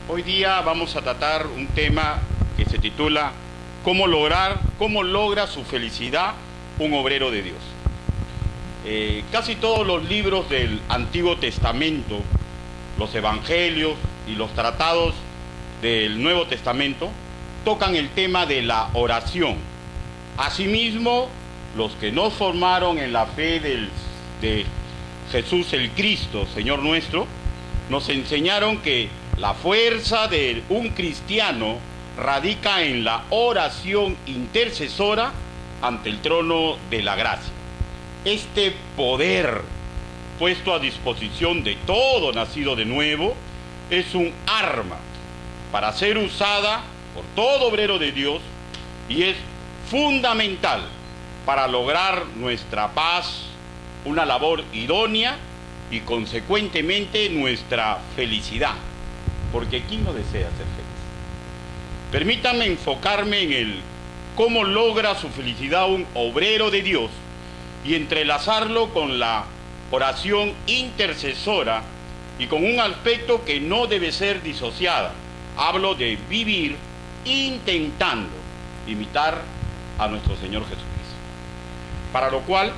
Hoy día vamos a tratar un tema que se titula cómo logra su felicidad un obrero de Dios. Casi todos los libros del Antiguo Testamento, los evangelios y los tratados del Nuevo Testamento tocan el tema de la oración. Asimismo, los que nos formaron en la fe de Jesús el Cristo, Señor nuestro, nos enseñaron que la fuerza de un cristiano radica en la oración intercesora ante el trono de la gracia. Este poder puesto a disposición de todo nacido de nuevo es un arma para ser usada por todo obrero de Dios y es fundamental para lograr nuestra paz, una labor idónea y consecuentemente nuestra felicidad, porque ¿quién no desea ser feliz? Permítanme enfocarme en el cómo logra su felicidad un obrero de Dios y entrelazarlo con la oración intercesora y con un aspecto que no debe ser disociada. Hablo de vivir intentando imitar a nuestro Señor Jesucristo. Para lo cual,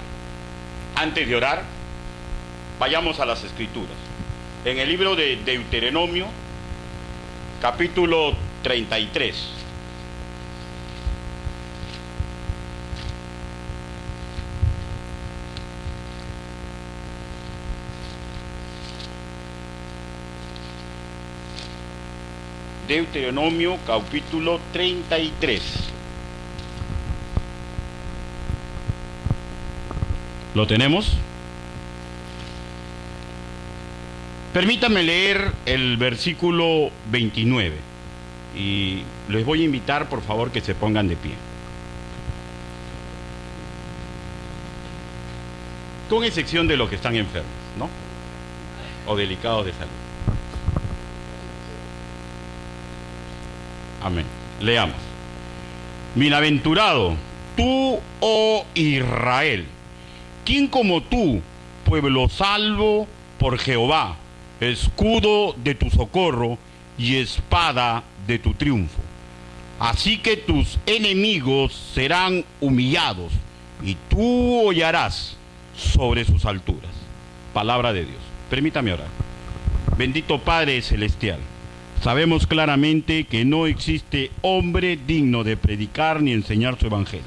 antes de orar, vayamos a las Escrituras. En el libro de Deuteronomio, capítulo 33. Deuteronomio, capítulo 33. ¿Lo tenemos? Permítanme leer el versículo 29 y les voy a invitar por favor que se pongan de pie. Con excepción de los que están enfermos, ¿no? O delicados de salud. Amén. Leamos. Bienaventurado tú, oh Israel, ¿quién como tú, pueblo salvo por Jehová, escudo de tu socorro y espada de tu triunfo? Así que tus enemigos serán humillados y tú hollarás sobre sus alturas. Palabra de Dios. Permítame orar. Bendito Padre Celestial, sabemos claramente que no existe hombre digno de predicar ni enseñar su evangelio,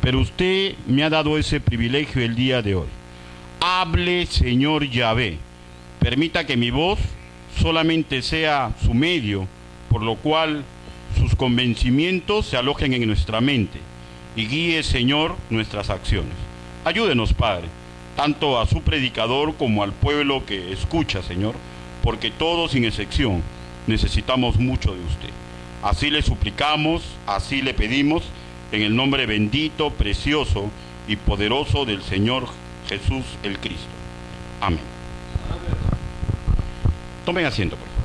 pero usted me ha dado ese privilegio el día de hoy. Hable, Señor Yahvé. Permita que mi voz solamente sea su medio, por lo cual sus convencimientos se alojen en nuestra mente y guíe, Señor, nuestras acciones. Ayúdenos, Padre, tanto a su predicador como al pueblo que escucha, Señor, porque todos, sin excepción, necesitamos mucho de usted. Así le suplicamos, así le pedimos, en el nombre bendito, precioso y poderoso del Señor Jesús el Cristo. Amén. Tomen asiento, por favor.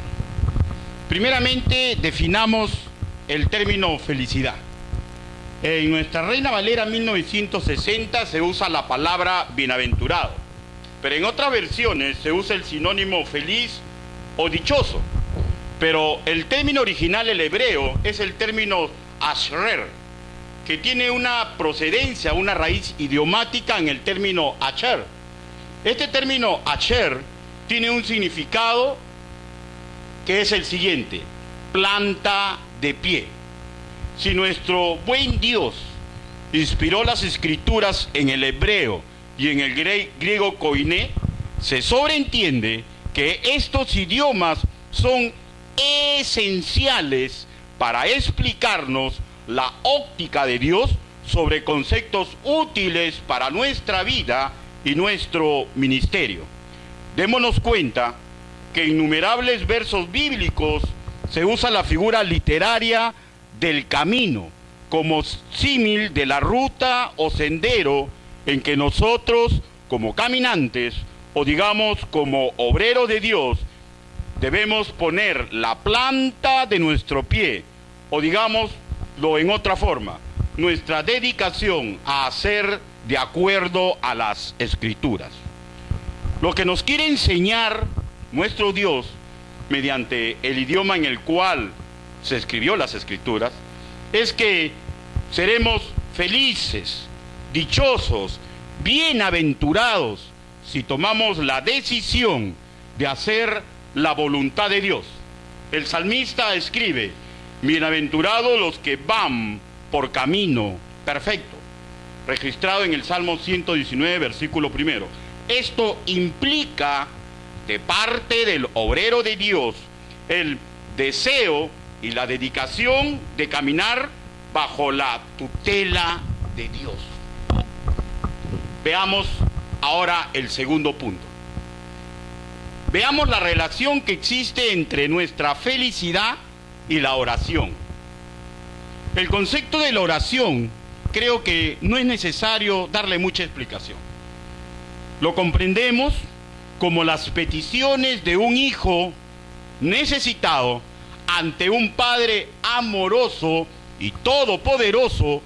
Primeramente, definamos el término felicidad. En nuestra Reina Valera 1960 se usa la palabra bienaventurado, pero en otras versiones se usa el sinónimo feliz o dichoso. Pero el término original, el hebreo, es el término ashrer, que tiene una procedencia, una raíz idiomática en el término asher. Este término asher tiene un significado que es el siguiente: planta de pie. Si nuestro buen Dios inspiró las escrituras en el hebreo y en el griego koiné, se sobreentiende que estos idiomas son esenciales para explicarnos la óptica de Dios sobre conceptos útiles para nuestra vida y nuestro ministerio. Démonos cuenta que en innumerables versos bíblicos se usa la figura literaria del camino como símil de la ruta o sendero en que nosotros, como caminantes, o digamos como obreros de Dios, debemos poner la planta de nuestro pie, o digámoslo en otra forma, nuestra dedicación a hacer de acuerdo a las Escrituras. Lo que nos quiere enseñar nuestro Dios mediante el idioma en el cual se escribió las Escrituras, es que seremos felices, dichosos, bienaventurados si tomamos la decisión de hacer la voluntad de Dios. El salmista escribe: bienaventurados los que van por camino perfecto, registrado en el Salmo 119, versículo 1. Esto implica de parte del obrero de Dios el deseo y la dedicación de caminar bajo la tutela de Dios. Veamos ahora el segundo punto. Veamos la relación que existe entre nuestra felicidad y la oración. El concepto de la oración creo que no es necesario darle mucha explicación. Lo comprendemos como las peticiones de un hijo necesitado ante un padre amoroso y todopoderoso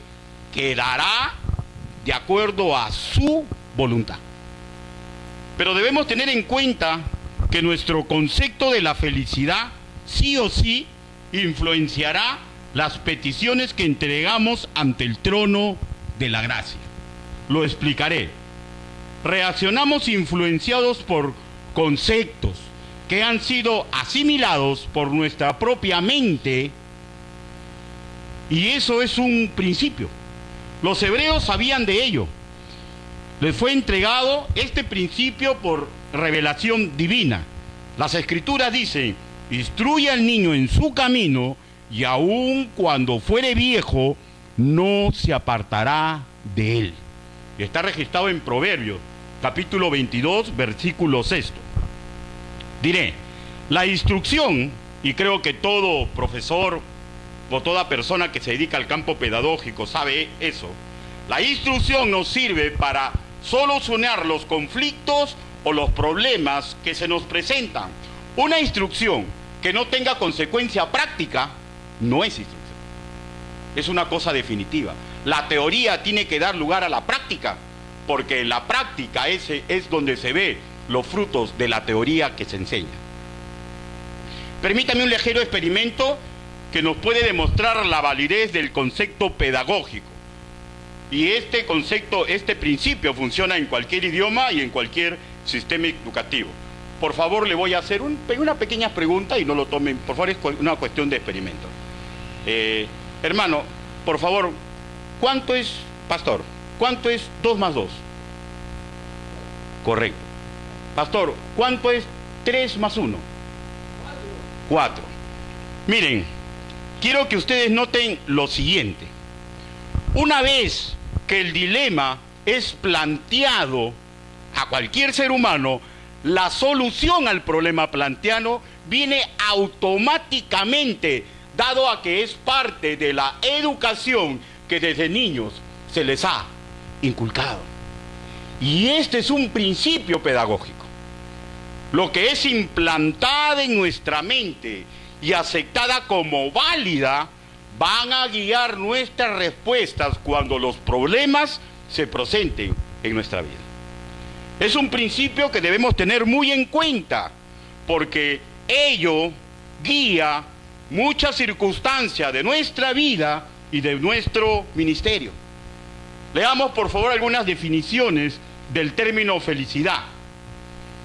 que dará de acuerdo a su voluntad. Pero debemos tener en cuenta que nuestro concepto de la felicidad sí o sí influenciará las peticiones que entregamos ante el trono de la gracia. Lo explicaré. Reaccionamos influenciados por conceptos que han sido asimilados por nuestra propia mente, y eso es un principio. Los hebreos sabían de ello. Les fue entregado este principio por revelación divina. Las Escrituras dicen: instruye al niño en su camino, y aun cuando fuere viejo, no se apartará de él. Y está registrado en Proverbios, capítulo 22, versículo 6. Diré, la instrucción, y creo que todo profesor o toda persona que se dedica al campo pedagógico sabe eso, la instrucción nos sirve para solucionar los conflictos o los problemas que se nos presentan. Una instrucción que no tenga consecuencia práctica no es instrucción. Es una cosa definitiva. La teoría tiene que dar lugar a la práctica, porque en la práctica es donde se ve los frutos de la teoría que se enseña. Permítame un ligero experimento que nos puede demostrar la validez del concepto pedagógico. Y este concepto, este principio funciona en cualquier idioma y en cualquier sistema educativo. Por favor, le voy a hacer una pequeña pregunta y no lo tomen, por favor, es una cuestión de experimento. Hermano, por favor, ¿cuánto es, pastor, cuánto es 2 más 2? Correcto. Pastor, ¿cuánto es 3 más 1? 4. Miren, quiero que ustedes noten lo siguiente. Una vez que el dilema es planteado a cualquier ser humano, la solución al problema planteado viene automáticamente, dado a que es parte de la educación que desde niños se les ha inculcado. Y este es un principio pedagógico. Lo que es implantada en nuestra mente y aceptada como válida van a guiar nuestras respuestas cuando los problemas se presenten en nuestra vida. Es un principio que debemos tener muy en cuenta, porque ello guía muchas circunstancias de nuestra vida y de nuestro ministerio. Leamos por favor algunas definiciones del término felicidad,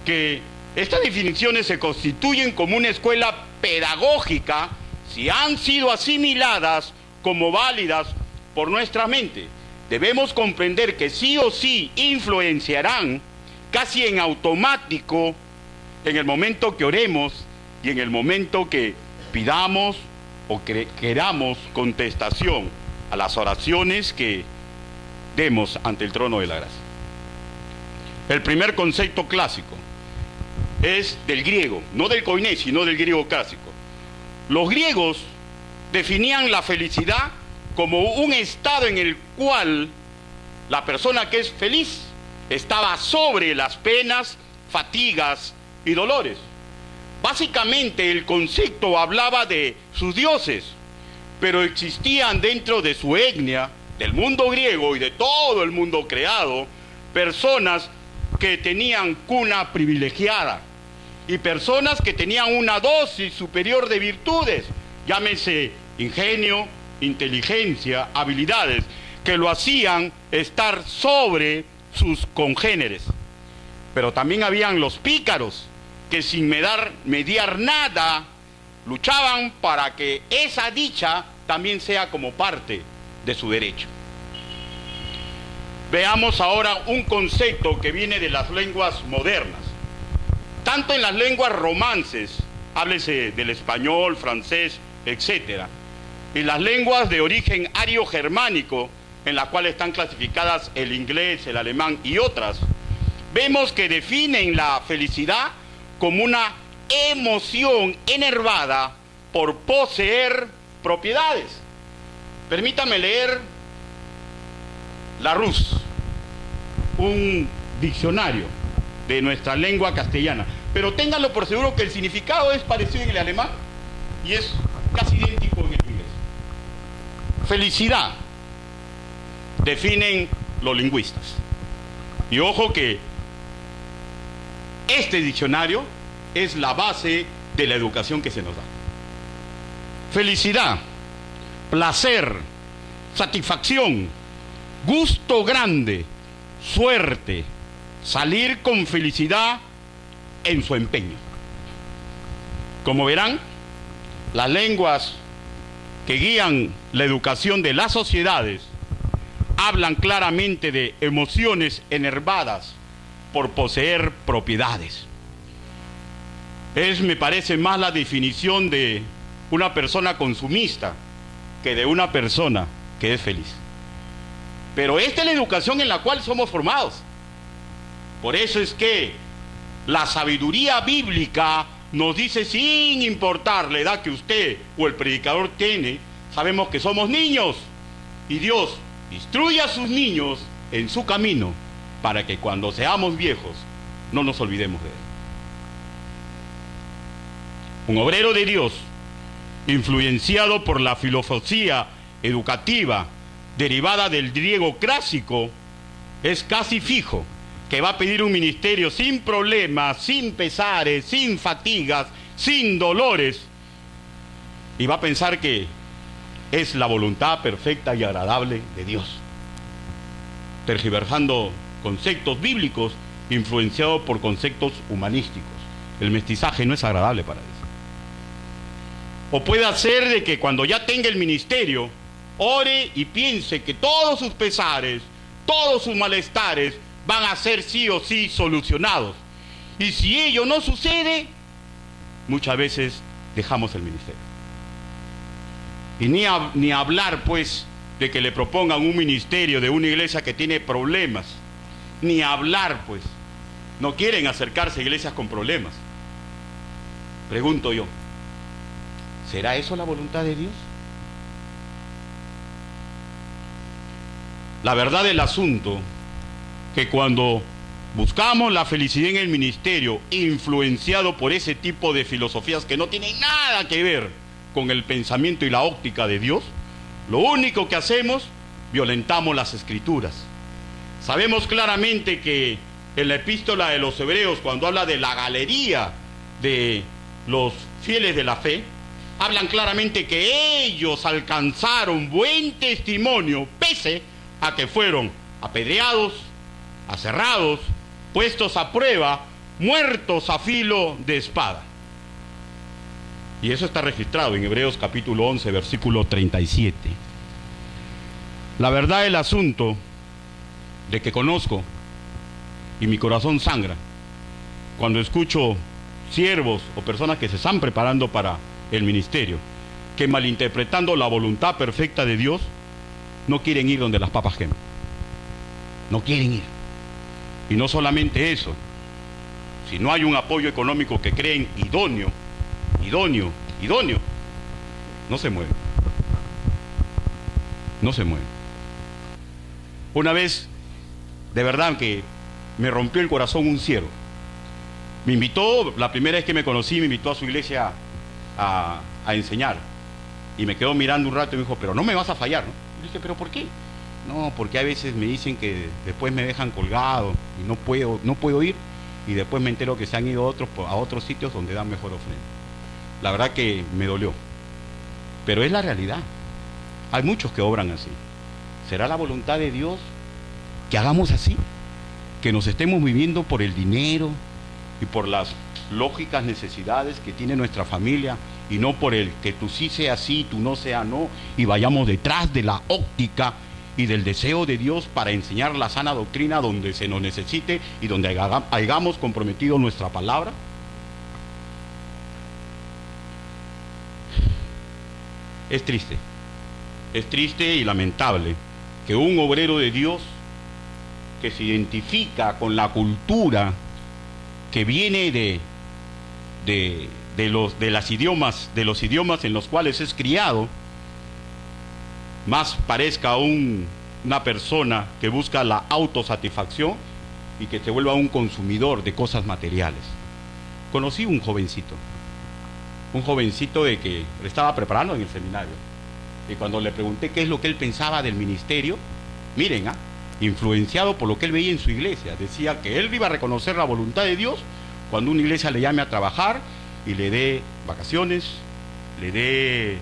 que estas definiciones se constituyen como una escuela pedagógica si han sido asimiladas como válidas por nuestra mente. Debemos comprender que sí o sí influenciarán casi en automático en el momento que oremos y en el momento que pidamos o queramos contestación a las oraciones que demos ante el trono de la gracia. El primer concepto clásico es del griego, no del koiné, sino del griego clásico. Los griegos definían la felicidad como un estado en el cual la persona que es feliz estaba sobre las penas, fatigas y dolores. Básicamente el concepto hablaba de sus dioses, pero existían dentro de su etnia, del mundo griego y de todo el mundo creado, personas que tenían cuna privilegiada y personas que tenían una dosis superior de virtudes, llámese ingenio, inteligencia, habilidades, que lo hacían estar sobre sus congéneres. Pero también habían los pícaros, que sin mediar nada, luchaban para que esa dicha también sea como parte de su derecho. Veamos ahora un concepto que viene de las lenguas modernas. Tanto en las lenguas romances, háblese del español, francés, etc., y las lenguas de origen ario-germánico, en las cuales están clasificadas el inglés, el alemán y otras, vemos que definen la felicidad como una emoción enervada por poseer propiedades. Permítame leer Larousse, un diccionario de nuestra lengua castellana, pero ténganlo por seguro que el significado es parecido en el alemán y es casi idéntico en el inglés. Felicidad, definen los lingüistas. Y ojo que este diccionario es la base de la educación que se nos da. Felicidad, placer, satisfacción, gusto grande, suerte, salir con felicidad en su empeño. Como verán, las lenguas que guían la educación de las sociedades hablan claramente de emociones enervadas por poseer propiedades. Me parece más la definición de una persona consumista que de una persona que es feliz. Pero esta es la educación en la cual somos formados. Por eso es que la sabiduría bíblica nos dice, sin importar la edad que usted o el predicador tiene, sabemos que somos niños y Dios instruye a sus niños en su camino para que cuando seamos viejos no nos olvidemos de él. Un obrero de Dios, influenciado por la filosofía educativa derivada del griego clásico, es casi fijo que va a pedir un ministerio sin problemas, sin pesares, sin fatigas, sin dolores, y va a pensar que es la voluntad perfecta y agradable de Dios, tergiversando conceptos bíblicos influenciados por conceptos humanísticos. El mestizaje no es agradable para Dios. O puede ser de que cuando ya tenga el ministerio, ore y piense que todos sus pesares, todos sus malestares van a ser sí o sí solucionados. Y si ello no sucede, muchas veces dejamos el ministerio. Y ni hablar pues de que le propongan un ministerio de una iglesia que tiene problemas. Ni hablar pues. No quieren acercarse a iglesias con problemas. Pregunto yo, ¿será eso la voluntad de Dios? La verdad del asunto, que cuando buscamos la felicidad en el ministerio, influenciado por ese tipo de filosofías que no tienen nada que ver con el pensamiento y la óptica de Dios, lo único que hacemos, violentamos las Escrituras. Sabemos claramente que en la epístola de los Hebreos, cuando habla de la galería de los fieles de la fe, hablan claramente que ellos alcanzaron buen testimonio, pese a que fueron apedreados, aserrados, puestos a prueba, muertos a filo de espada. Y eso está registrado en Hebreos capítulo 11, versículo 37. La verdad del asunto, de que conozco, y mi corazón sangra, cuando escucho siervos o personas que se están preparando para el ministerio, que malinterpretando la voluntad perfecta de Dios, no quieren ir donde las papas queman. No quieren ir. Y no solamente eso, si no hay un apoyo económico que creen idóneo, no se mueven. No se mueven. Una vez, de verdad que me rompió el corazón un siervo. Me invitó, la primera vez que me conocí, me invitó a su iglesia a enseñar. Y me quedó mirando un rato y me dijo, pero no me vas a fallar, ¿no? Y dije, ¿pero por qué? No, porque a veces me dicen que después me dejan colgado y no puedo ir. y después me entero que se han ido a otros sitios donde dan mejor ofrenda. La verdad que me dolió, pero es la realidad. Hay muchos que obran así. ¿Será la voluntad de Dios que hagamos así? Que nos estemos viviendo por el dinero y por las lógicas necesidades que tiene nuestra familia, y no por el que tú sí sea sí, tú no sea no, y vayamos detrás de la óptica y del deseo de Dios para enseñar la sana doctrina donde se nos necesite y donde hayamos comprometido nuestra palabra. Es triste y lamentable que un obrero de Dios que se identifica con la cultura que viene de los idiomas en los cuales es criado, más parezca una persona que busca la autosatisfacción y que se vuelva un consumidor de cosas materiales. Conocí un jovencito de que estaba preparando en el seminario, y cuando le pregunté qué es lo que él pensaba del ministerio, miren, influenciado por lo que él veía en su iglesia, decía que él iba a reconocer la voluntad de Dios cuando una iglesia le llame a trabajar y le dé vacaciones, le dé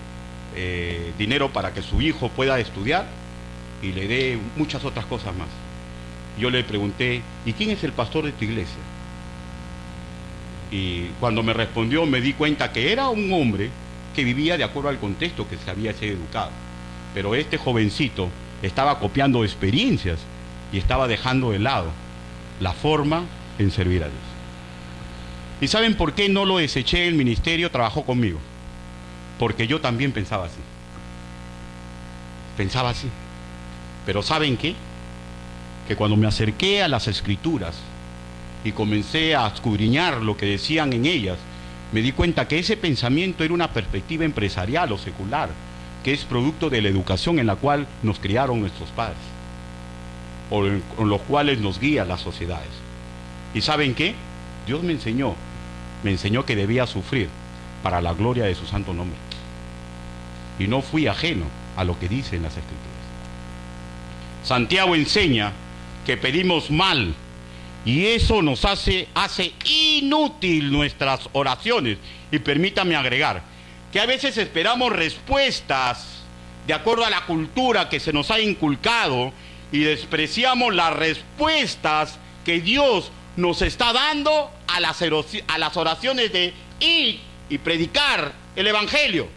dinero para que su hijo pueda estudiar y le dé muchas otras cosas más. Yo le pregunté, ¿y quién es el pastor de tu iglesia? Y cuando me respondió me di cuenta que era un hombre que vivía de acuerdo al contexto que se había sido educado. Pero este jovencito estaba copiando experiencias y estaba dejando de lado la forma en servir a Dios. ¿Y saben por qué no lo deseché el ministerio? Trabajó conmigo. Porque yo también pensaba así. Pero ¿saben qué? Que cuando me acerqué a las Escrituras y comencé a escudriñar lo que decían en ellas, me di cuenta que ese pensamiento era una perspectiva empresarial o secular, que es producto de la educación en la cual nos criaron nuestros padres, o con los cuales nos guían las sociedades. ¿Y saben qué? Dios me enseñó que debía sufrir para la gloria de su santo nombre. Y no fui ajeno a lo que dicen las Escrituras. Santiago enseña que pedimos mal, y eso nos hace inútil nuestras oraciones. Y permítame agregar que a veces esperamos respuestas de acuerdo a la cultura que se nos ha inculcado y despreciamos las respuestas que Dios nos está dando a las oraciones de ir y predicar el Evangelio.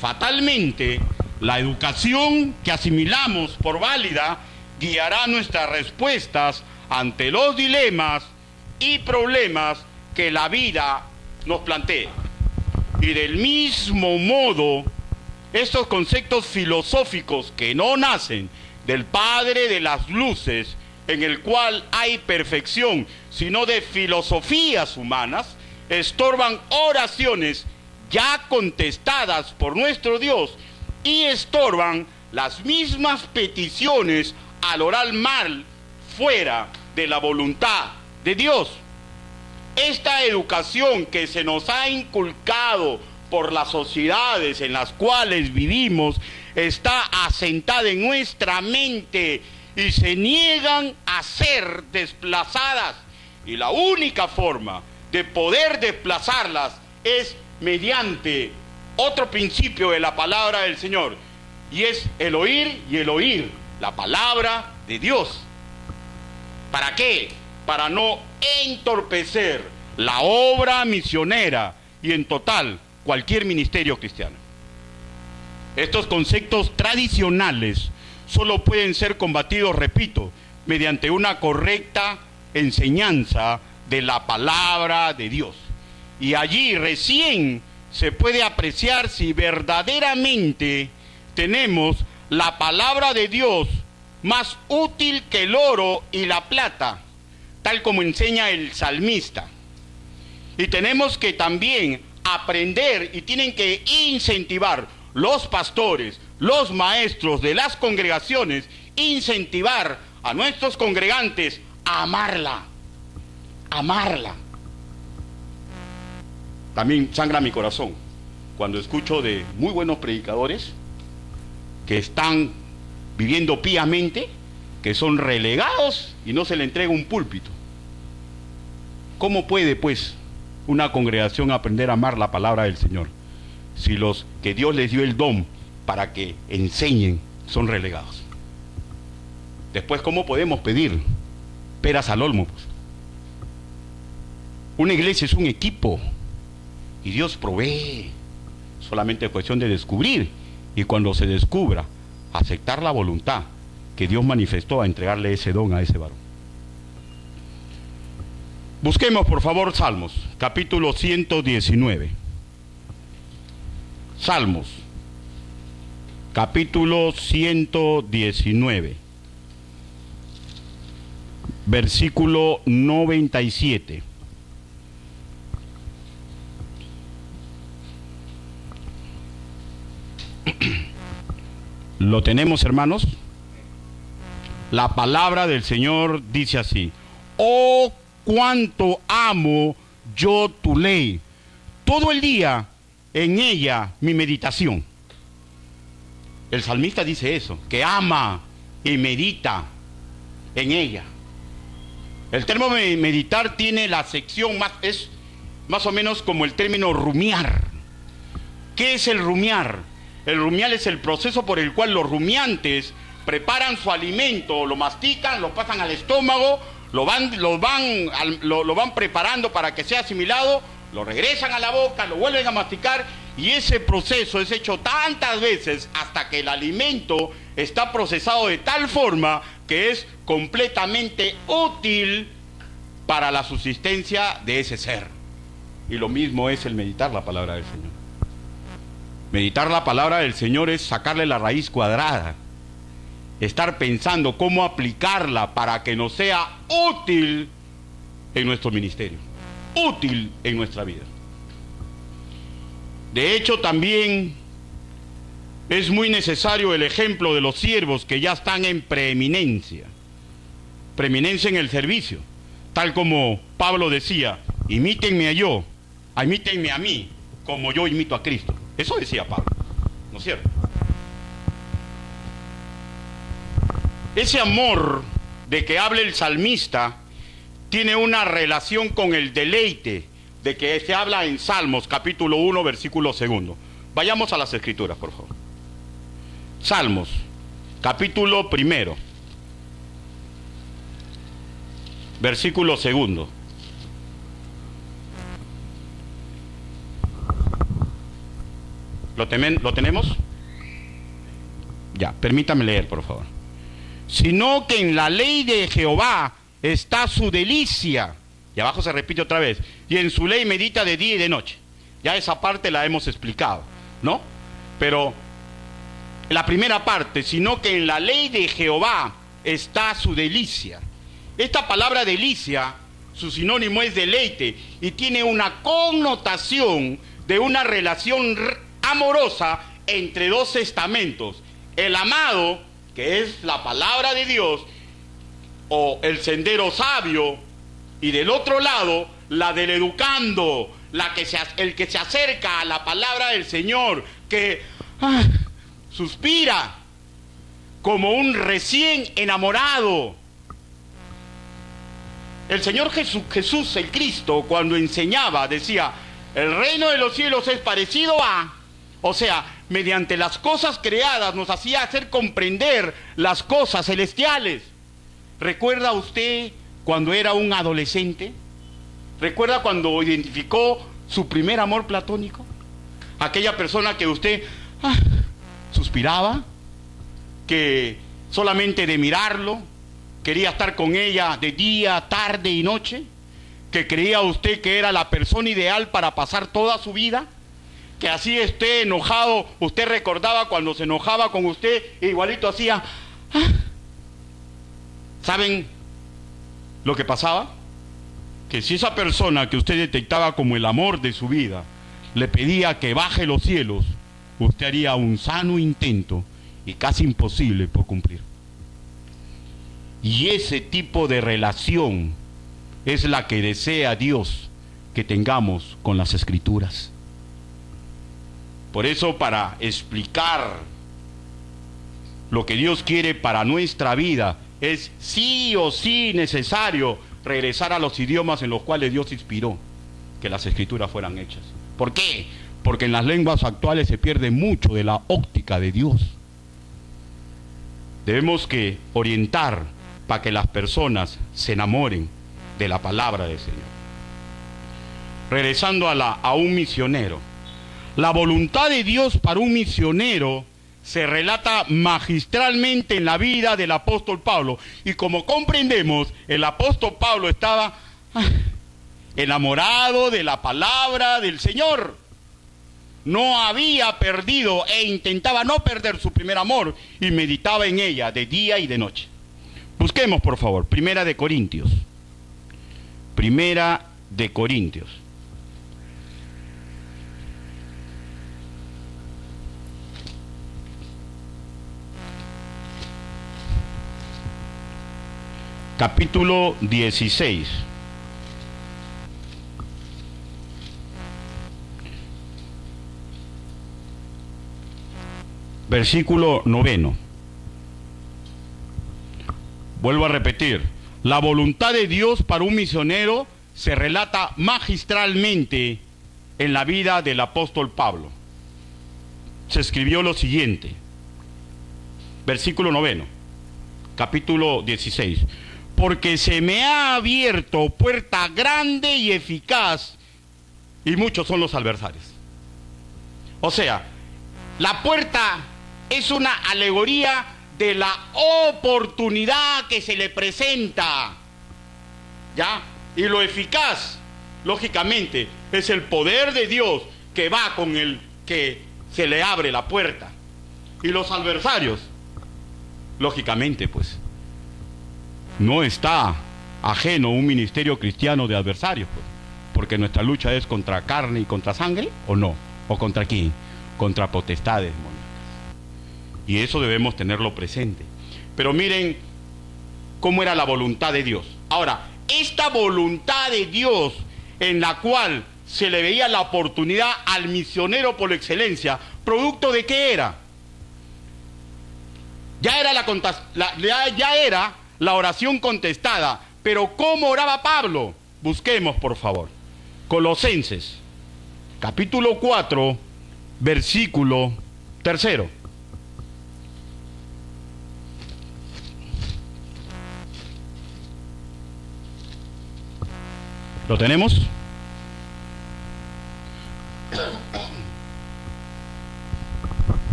Fatalmente, la educación que asimilamos por válida guiará nuestras respuestas ante los dilemas y problemas que la vida nos plantea. Y del mismo modo, estos conceptos filosóficos que no nacen del Padre de las luces, en el cual hay perfección, sino de filosofías humanas, estorban oraciones ya contestadas por nuestro Dios y estorban las mismas peticiones al orar mal fuera de la voluntad de Dios. Esta educación que se nos ha inculcado por las sociedades en las cuales vivimos está asentada en nuestra mente y se niegan a ser desplazadas. Y la única forma de poder desplazarlas es mediante otro principio de la palabra del Señor, y es el oír y el oír la palabra de Dios. ¿Para qué? Para no entorpecer la obra misionera y en total cualquier ministerio cristiano. Estos conceptos tradicionales solo pueden ser combatidos, repito, mediante una correcta enseñanza de la palabra de Dios. Y allí recién se puede apreciar si verdaderamente tenemos la palabra de Dios más útil que el oro y la plata, tal como enseña el salmista. Y tenemos que también aprender y tienen que incentivar los pastores, los maestros de las congregaciones, incentivar a nuestros congregantes a amarla. También sangra mi corazón cuando escucho de muy buenos predicadores que están viviendo piamente, que son relegados y no se le entrega un púlpito. ¿Cómo puede, pues, una congregación aprender a amar la palabra del Señor si los que Dios les dio el don para que enseñen son relegados? Después, ¿cómo podemos pedir peras al olmo, pues? Una iglesia es un equipo y Dios provee. Solamente es cuestión de descubrir, y cuando se descubra, aceptar la voluntad que Dios manifestó a entregarle ese don a ese varón. Busquemos, por favor, Salmos, capítulo 119. Salmos, capítulo 119, versículo 97. ¿Lo tenemos, hermanos? La palabra del Señor dice así: oh, cuánto amo yo tu ley, todo el día en ella mi meditación. El salmista dice eso, que ama y medita en ella. El término meditar tiene la sección es más o menos como el término rumiar. ¿Qué es el rumiar? El rumiar es el proceso por el cual los rumiantes preparan su alimento, lo mastican, lo pasan al estómago, lo van preparando para que sea asimilado, lo regresan a la boca, lo vuelven a masticar, y ese proceso es hecho tantas veces hasta que el alimento está procesado de tal forma que es completamente útil para la subsistencia de ese ser. Y lo mismo es el meditar la palabra del Señor. Meditar la palabra del Señor es sacarle la raíz cuadrada, estar pensando cómo aplicarla para que nos sea útil en nuestro ministerio, útil en nuestra vida. De hecho, también es muy necesario el ejemplo de los siervos que ya están en preeminencia en el servicio, tal como Pablo decía: imítenme a mí, como yo imito a Cristo. Eso decía Pablo, ¿no es cierto? Ese amor de que habla el salmista tiene una relación con el deleite de que se habla en Salmos, capítulo 1, versículo 2. Vayamos a las Escrituras, por favor. Salmos, capítulo 1, versículo 2. ¿Lo tenemos? Ya, permítame leer, por favor. Sino que en la ley de Jehová está su delicia. Y abajo se repite otra vez: y en su ley medita de día y de noche. Ya esa parte la hemos explicado, ¿no? Pero la primera parte: sino que en la ley de Jehová está su delicia. Esta palabra delicia, su sinónimo es deleite, y tiene una connotación de una relación amorosa entre dos estamentos: el amado, que es la palabra de Dios, o el sendero sabio, y del otro lado, la del educando, el que se acerca a la palabra del Señor, que suspira como un recién enamorado. El Señor Jesús, el Cristo, cuando enseñaba, decía: el reino de los cielos es parecido a... O sea, mediante las cosas creadas nos hacía hacer comprender las cosas celestiales. ¿Recuerda usted cuando era un adolescente? ¿Recuerda cuando identificó su primer amor platónico? Aquella persona que usted suspiraba, que solamente de mirarlo quería estar con ella de día, tarde y noche, que creía usted que era la persona ideal para pasar toda su vida, que así esté enojado, usted recordaba cuando se enojaba con usted, e igualito hacía. ¿Saben lo que pasaba? Que si esa persona que usted detectaba como el amor de su vida le pedía que baje los cielos, usted haría un sano intento y casi imposible por cumplir. Y ese tipo de relación es la que desea Dios que tengamos con las Escrituras. Por eso, para explicar lo que Dios quiere para nuestra vida, es sí o sí necesario regresar a los idiomas en los cuales Dios inspiró que las escrituras fueran hechas. ¿Por qué? Porque en las lenguas actuales se pierde mucho de la óptica de Dios. Debemos que orientar para que las personas se enamoren de la palabra del Señor. Regresando a un misionero. La voluntad de Dios para un misionero se relata magistralmente en la vida del apóstol Pablo. Y como comprendemos, el apóstol Pablo estaba enamorado de la palabra del Señor. No había perdido e intentaba no perder su primer amor y meditaba en ella de día y de noche. Busquemos, por favor, Primera de Corintios. Primera de Corintios. Capítulo 16. Versículo 9. Vuelvo a repetir. La voluntad de Dios para un misionero se relata magistralmente en la vida del apóstol Pablo. Se escribió lo siguiente. Versículo 9. Capítulo 16. Porque se me ha abierto puerta grande y eficaz, y muchos son los adversarios. O sea, la puerta es una alegoría de la oportunidad que se le presenta, ¿ya? Y lo eficaz, lógicamente, es el poder de Dios que va con el que se le abre la puerta. Y los adversarios, lógicamente, pues, no está ajeno un ministerio cristiano de adversarios, pues, porque nuestra lucha es contra carne y contra sangre, ¿o no? ¿O contra quién? Contra potestades demoníacas. Y eso debemos tenerlo presente. Pero miren cómo era la voluntad de Dios. Ahora, esta voluntad de Dios en la cual se le veía la oportunidad al misionero por excelencia, ¿producto de qué era? Ya era la oración contestada. Pero ¿cómo oraba Pablo? Busquemos, por favor. Colosenses, capítulo 4, versículo 3. ¿Lo tenemos?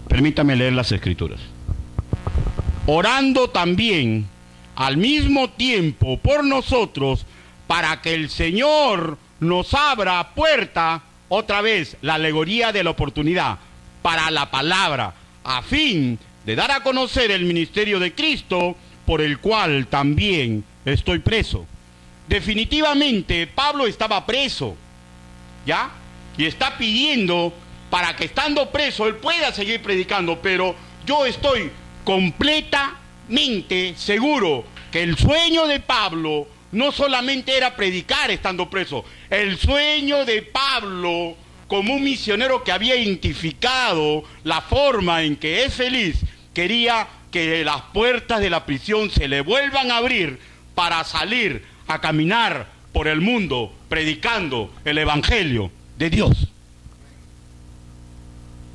Permítame leer las escrituras. Orando también al mismo tiempo por nosotros, para que el Señor nos abra puerta, otra vez la alegoría de la oportunidad, para la palabra, a fin de dar a conocer el ministerio de Cristo, por el cual también estoy preso. Definitivamente Pablo estaba preso, ¿ya? Y está pidiendo para que estando preso él pueda seguir predicando, pero yo estoy completamente seguro que el sueño de Pablo no solamente era predicar estando preso. El sueño de Pablo, como un misionero que había identificado la forma en que es feliz, quería que las puertas de la prisión se le vuelvan a abrir para salir a caminar por el mundo predicando el evangelio de Dios.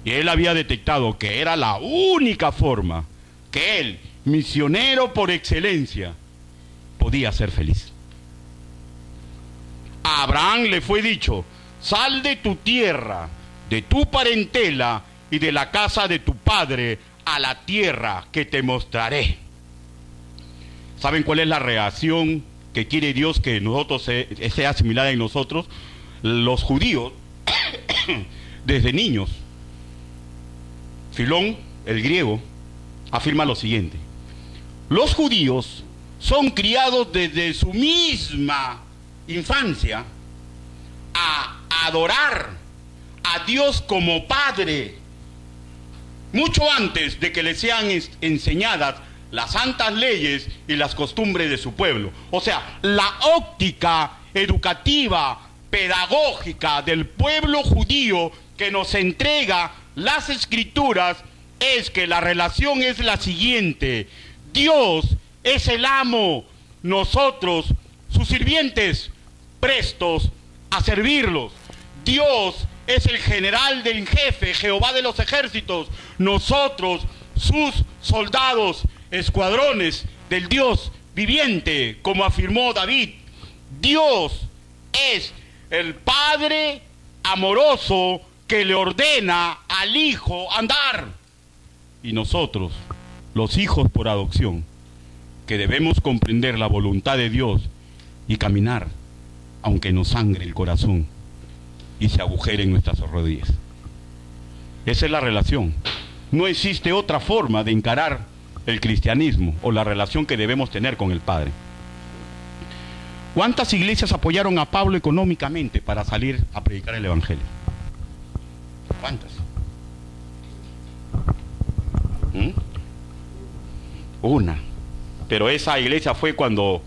Y él había detectado que era la única forma que él, misionero por excelencia, podía ser feliz. A Abraham le fue dicho: sal de tu tierra, de tu parentela y de la casa de tu padre a la tierra que te mostraré. ¿Saben cuál es la reacción que quiere Dios que nosotros sea similar en nosotros? Los judíos, desde niños, Filón, el griego, afirma lo siguiente: los judíos son criados desde su misma infancia a adorar a Dios como Padre, mucho antes de que les sean enseñadas las santas leyes y las costumbres de su pueblo. O sea, la óptica educativa, pedagógica del pueblo judío que nos entrega las escrituras es que la relación es la siguiente: Dios es el amo, nosotros, sus sirvientes, prestos a servirlos. Dios es el general del jefe, Jehová de los ejércitos, nosotros, sus soldados, escuadrones del Dios viviente, como afirmó David. Dios es el Padre amoroso que le ordena al Hijo andar. Y nosotros, los hijos por adopción, que debemos comprender la voluntad de Dios y caminar, aunque nos sangre el corazón y se agujeren nuestras rodillas. Esa es la relación. No existe otra forma de encarar el cristianismo o la relación que debemos tener con el Padre. ¿Cuántas iglesias apoyaron a Pablo económicamente para salir a predicar el Evangelio? ¿Cuántas? Una. Pero esa iglesia fue cuando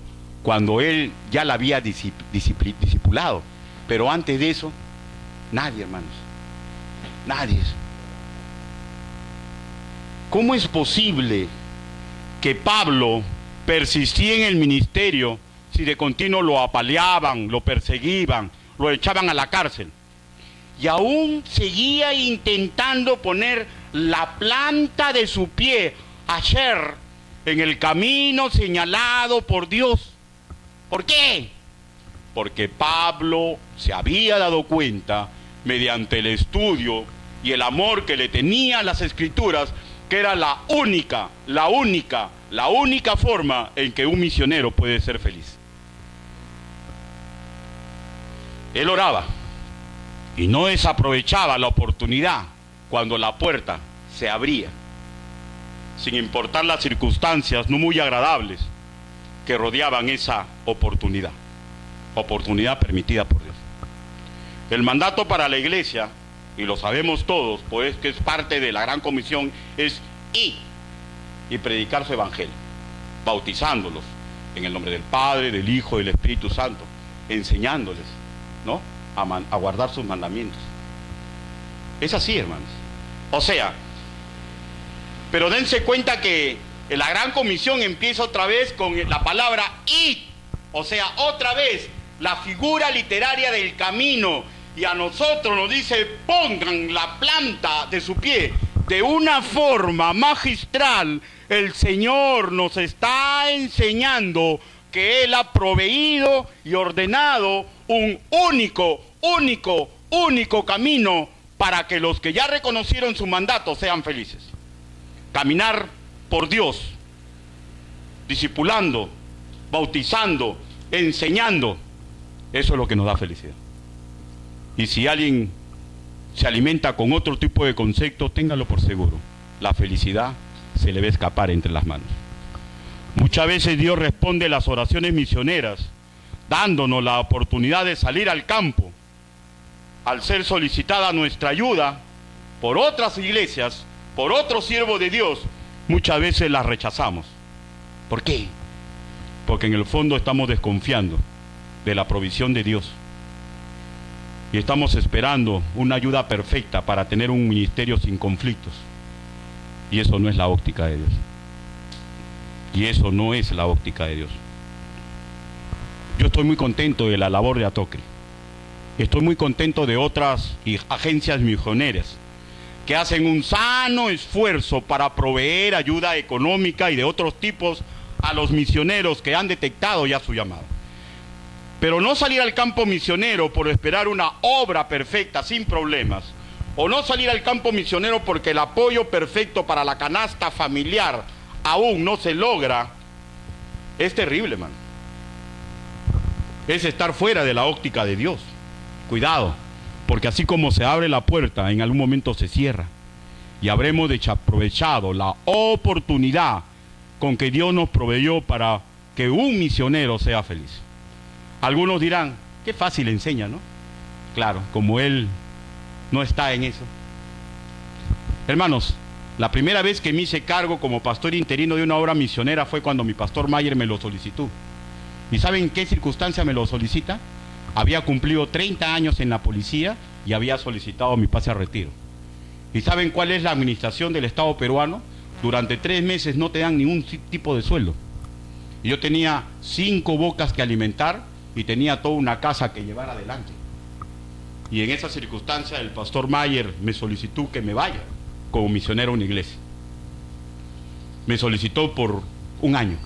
él ya la había discipulado. Pero antes de eso, nadie, hermanos. Nadie. ¿Cómo es posible que Pablo persistía en el ministerio si de continuo lo apaleaban, lo perseguían, lo echaban a la cárcel? Y aún seguía intentando poner la planta de su pie, Asher, en el camino señalado por Dios. ¿Por qué? Porque Pablo se había dado cuenta, mediante el estudio y el amor que le tenía a las Escrituras, que era la única forma en que un misionero puede ser feliz. Él oraba y no desaprovechaba la oportunidad cuando la puerta se abría, sin importar las circunstancias no muy agradables que rodeaban esa oportunidad permitida por Dios. El mandato para la iglesia, y lo sabemos todos, pues que es parte de la gran comisión, es ir y predicar su evangelio, bautizándolos en el nombre del Padre, del Hijo y del Espíritu Santo, enseñándoles, ¿no?, a guardar sus mandamientos. Es así, hermanos. O sea, pero dense cuenta que la gran comisión empieza otra vez con la palabra id, o sea, otra vez la figura literaria del camino, y a nosotros nos dice: pongan la planta de su pie. De una forma magistral, el Señor nos está enseñando que Él ha proveído y ordenado un único camino para que los que ya reconocieron su mandato sean felices. Caminar por Dios, discipulando, bautizando, enseñando. Eso es lo que nos da felicidad. Y si alguien se alimenta con otro tipo de concepto, téngalo por seguro, la felicidad se le va a escapar entre las manos. Muchas veces Dios responde las oraciones misioneras dándonos la oportunidad de salir al campo. Al ser solicitada nuestra ayuda por otras iglesias, por otros siervos de Dios, muchas veces las rechazamos. ¿Por qué? Porque en el fondo estamos desconfiando de la provisión de Dios. Y estamos esperando una ayuda perfecta para tener un ministerio sin conflictos. Y eso no es la óptica de Dios. Y eso no es la óptica de Dios. Yo estoy muy contento de la labor de Atocri. Estoy muy contento de otras agencias misioneras que hacen un sano esfuerzo para proveer ayuda económica y de otros tipos a los misioneros que han detectado ya su llamado. Pero no salir al campo misionero por esperar una obra perfecta sin problemas, o no salir al campo misionero porque el apoyo perfecto para la canasta familiar aún no se logra, es terrible, hermano. Es estar fuera de la óptica de Dios. Cuidado, porque así como se abre la puerta, en algún momento se cierra. Y habremos desaprovechado la oportunidad con que Dios nos proveyó para que un misionero sea feliz. Algunos dirán: qué fácil enseña, ¿no? Claro, como él no está en eso. Hermanos, la primera vez que me hice cargo como pastor interino de una obra misionera fue cuando mi pastor Mayer me lo solicitó. ¿Y saben en qué circunstancia me lo solicita? Había cumplido 30 años en la policía y había solicitado mi pase a retiro. ¿Y saben cuál es la administración del Estado peruano? Durante 3 meses no te dan ningún tipo de sueldo. Y yo tenía 5 bocas que alimentar y tenía toda una casa que llevar adelante. Y en esa circunstancia el pastor Mayer me solicitó que me vaya como misionero a una iglesia. Me solicitó por 1 año.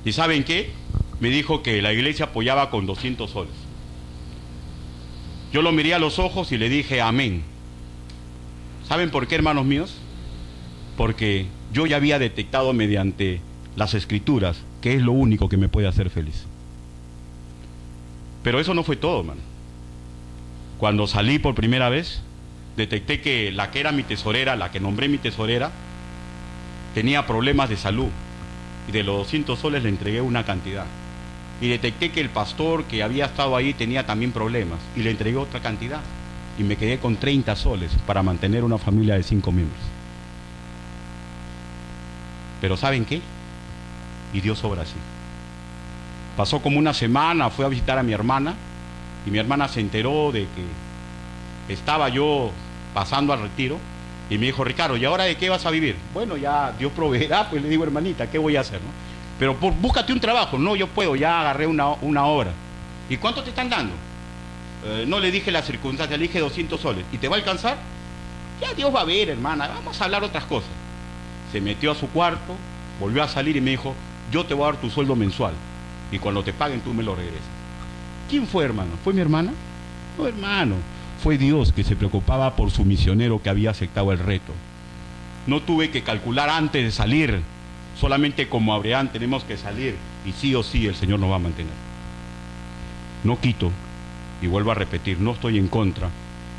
¿Y saben qué? Me dijo que la iglesia apoyaba con 200 soles. Yo lo miré a los ojos y le dije amén. ¿Saben por qué, hermanos míos? Porque yo ya había detectado mediante las escrituras que es lo único que me puede hacer feliz. Pero eso no fue todo, hermano. Cuando salí por primera vez, detecté que la que era mi tesorera, la que nombré mi tesorera, tenía problemas de salud. Y de los 200 soles le entregué una cantidad. Y detecté que el pastor que había estado ahí tenía también problemas. Y le entregué otra cantidad. Y me quedé con 30 soles para mantener una familia de 5 miembros. Pero ¿saben qué? Y Dios obra así. Pasó como una semana, fui a visitar a mi hermana. Y mi hermana se enteró de que estaba yo pasando al retiro. Y me dijo, Ricardo, ¿y ahora de qué vas a vivir? Bueno, ya Dios proveerá. Pues le digo, hermanita, ¿qué voy a hacer, no? Pero búscate un trabajo. No, yo puedo, ya agarré una hora. ¿Y cuánto te están dando? No le dije la circunstancia, le dije 200 soles. ¿Y te va a alcanzar? Ya Dios va a ver, hermana, vamos a hablar otras cosas. Se metió a su cuarto, volvió a salir y me dijo, yo te voy a dar tu sueldo mensual. Y cuando te paguen tú me lo regresas. ¿Quién fue, hermano? ¿Fue mi hermana? No, hermano. Fue Dios que se preocupaba por su misionero que había aceptado el reto. No tuve que calcular antes de salir. Solamente como Abraham tenemos que salir. Y sí o sí el Señor nos va a mantener. No quito, y vuelvo a repetir, no estoy en contra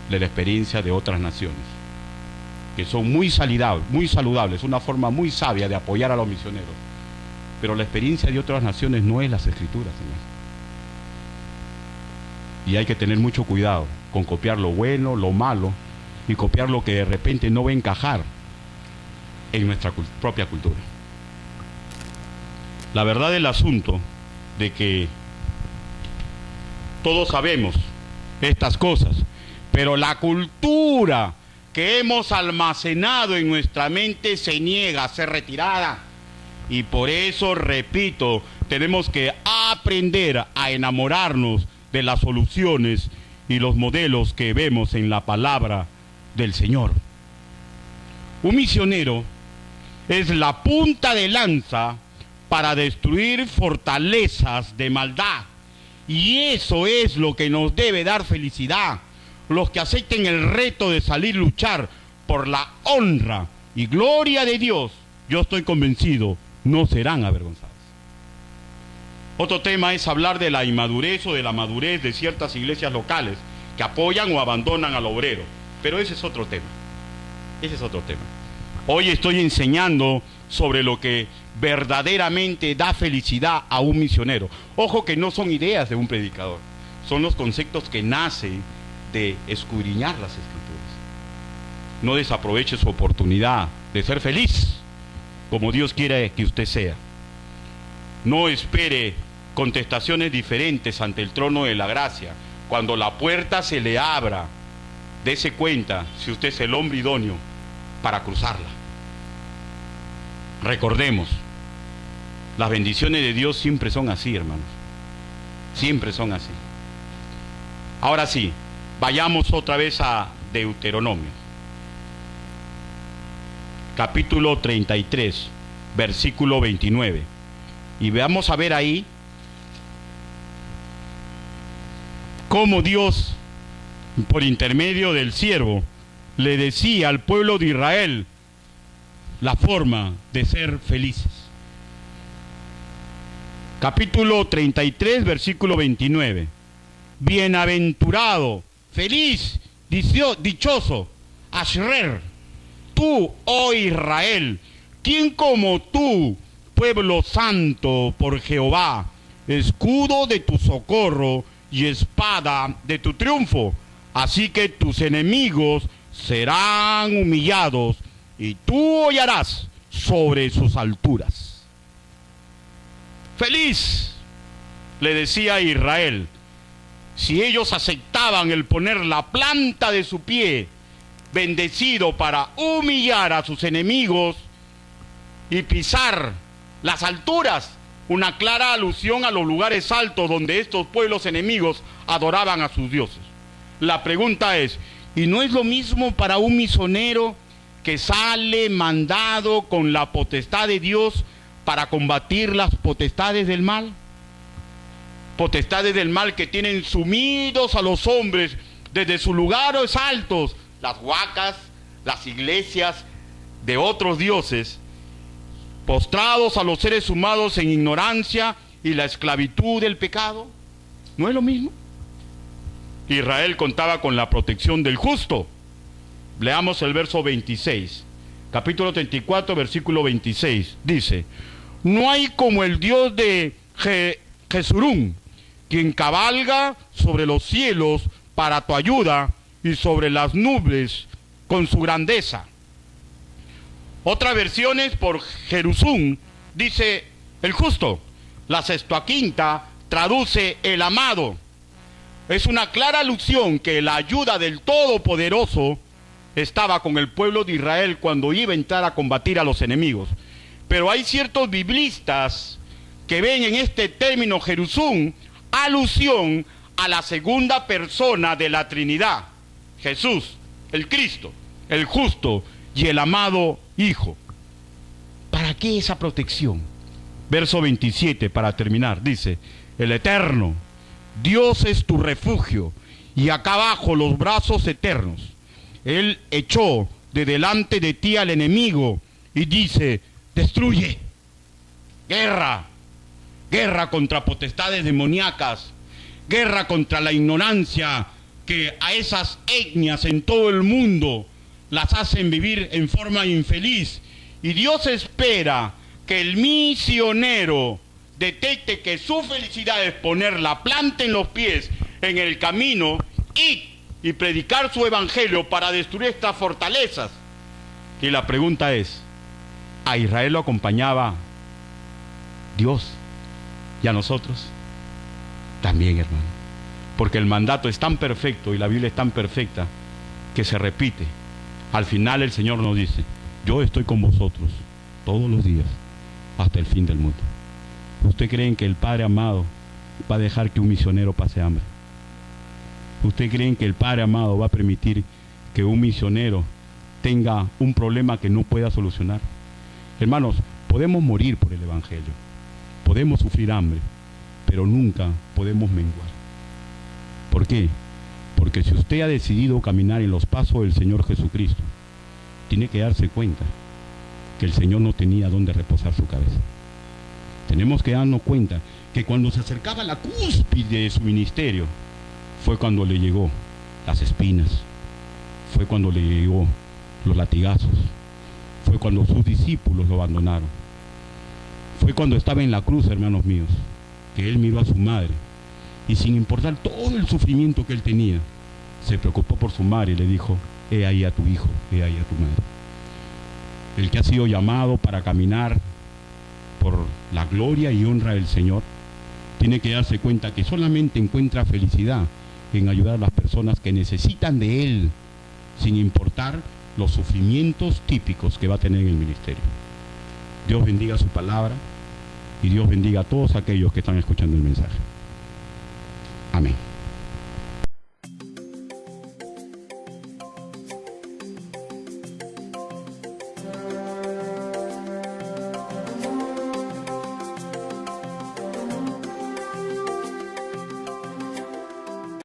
de la experiencia de otras naciones, que son muy saludables, una forma muy sabia de apoyar a los misioneros. Pero la experiencia de otras naciones no es las escrituras, señor. Y hay que tener mucho cuidado con copiar lo bueno, lo malo, y copiar lo que de repente no va a encajar en nuestra propia cultura. La verdad del asunto de que todos sabemos estas cosas, pero la cultura que hemos almacenado en nuestra mente se niega a ser retirada. Y por eso, repito, tenemos que aprender a enamorarnos de las soluciones y los modelos que vemos en la palabra del Señor. Un misionero es la punta de lanza para destruir fortalezas de maldad. Y eso es lo que nos debe dar felicidad. Los que acepten el reto de salir a luchar por la honra y gloria de Dios, yo estoy convencido, no serán avergonzados. Otro tema es hablar de la inmadurez o de la madurez de ciertas iglesias locales que apoyan o abandonan al obrero. Pero ese es otro tema. Ese es otro tema. Hoy estoy enseñando sobre lo que verdaderamente da felicidad a un misionero. Ojo que no son ideas de un predicador, son los conceptos que nacen de escudriñar las escrituras. No desaproveche su oportunidad de ser feliz como Dios quiere que usted sea. No espere contestaciones diferentes ante el trono de la gracia. Cuando la puerta se le abra, dése cuenta si usted es el hombre idóneo para cruzarla. Recordemos, las bendiciones de Dios siempre son así, hermanos. Siempre son así. Ahora sí, vayamos otra vez a Deuteronomio. Capítulo 33, versículo 29. Y vamos a ver ahí cómo Dios, por intermedio del siervo, le decía al pueblo de Israel la forma de ser felices. Capítulo 33, versículo 29. Bienaventurado, feliz, dichoso, Ashrer, tú, oh Israel, ¿quién como tú, pueblo santo por Jehová, escudo de tu socorro y espada de tu triunfo? Así que tus enemigos serán humillados y tú hollarás sobre sus alturas. Feliz, le decía a Israel, si ellos aceptaban el poner la planta de su pie, bendecido para humillar a sus enemigos y pisar Las alturas, una clara alusión a los lugares altos donde estos pueblos enemigos adoraban a sus dioses. La pregunta es, ¿y no es lo mismo para un misionero que sale mandado con la potestad de Dios para combatir las potestades del mal? Potestades del mal que tienen sumidos a los hombres desde sus lugares altos, las huacas, las iglesias de otros dioses, postrados a los seres humanos en ignorancia y la esclavitud del pecado. ¿No es lo mismo? Israel contaba con la protección del justo. Leamos el verso 26, capítulo 34, versículo 26. Dice: no hay como el Dios de Jesurún, quien cabalga sobre los cielos para tu ayuda y sobre las nubes con su grandeza. Otras versiones por Jerusún dice el justo. La Septuaginta traduce el amado. Es una clara alusión que la ayuda del Todopoderoso estaba con el pueblo de Israel cuando iba a entrar a combatir a los enemigos. Pero hay ciertos biblistas que ven en este término Jerusún alusión a la segunda persona de la Trinidad, Jesús, el Cristo, el justo y el amado Hijo. ¿Para qué esa protección? Verso 27, para terminar, dice: el Eterno, Dios es tu refugio, y acá abajo los brazos eternos. Él echó de delante de ti al enemigo y dice: destruye. Guerra, guerra contra potestades demoníacas, guerra contra la ignorancia que a esas etnias en todo el mundo las hacen vivir en forma infeliz. Y Dios espera que el misionero detecte que su felicidad es poner la planta en los pies en el camino y predicar su evangelio para destruir estas fortalezas. Y la pregunta es, ¿a Israel lo acompañaba Dios y a nosotros? También, hermano, porque el mandato es tan perfecto y la Biblia es tan perfecta que se repite. Al final el Señor nos dice: yo estoy con vosotros todos los días hasta el fin del mundo. ¿Usted cree que el Padre amado va a dejar que un misionero pase hambre? ¿Usted cree que el Padre amado va a permitir que un misionero tenga un problema que no pueda solucionar? Hermanos, podemos morir por el Evangelio, podemos sufrir hambre, pero nunca podemos menguar. ¿Por qué? Porque si usted ha decidido caminar en los pasos del Señor Jesucristo, tiene que darse cuenta que el Señor no tenía dónde reposar su cabeza. Tenemos que darnos cuenta que cuando se acercaba a la cúspide de su ministerio, fue cuando le llegó las espinas, fue cuando le llegó los latigazos, fue cuando sus discípulos lo abandonaron, fue cuando estaba en la cruz, hermanos míos, que él miró a su madre y, sin importar todo el sufrimiento que él tenía, se preocupó por su madre y le dijo: he ahí a tu hijo, he ahí a tu madre. El que ha sido llamado para caminar por la gloria y honra del Señor tiene que darse cuenta que solamente encuentra felicidad en ayudar a las personas que necesitan de Él, sin importar los sufrimientos típicos que va a tener en el ministerio. Dios bendiga su palabra y Dios bendiga a todos aquellos que están escuchando el mensaje. Amén.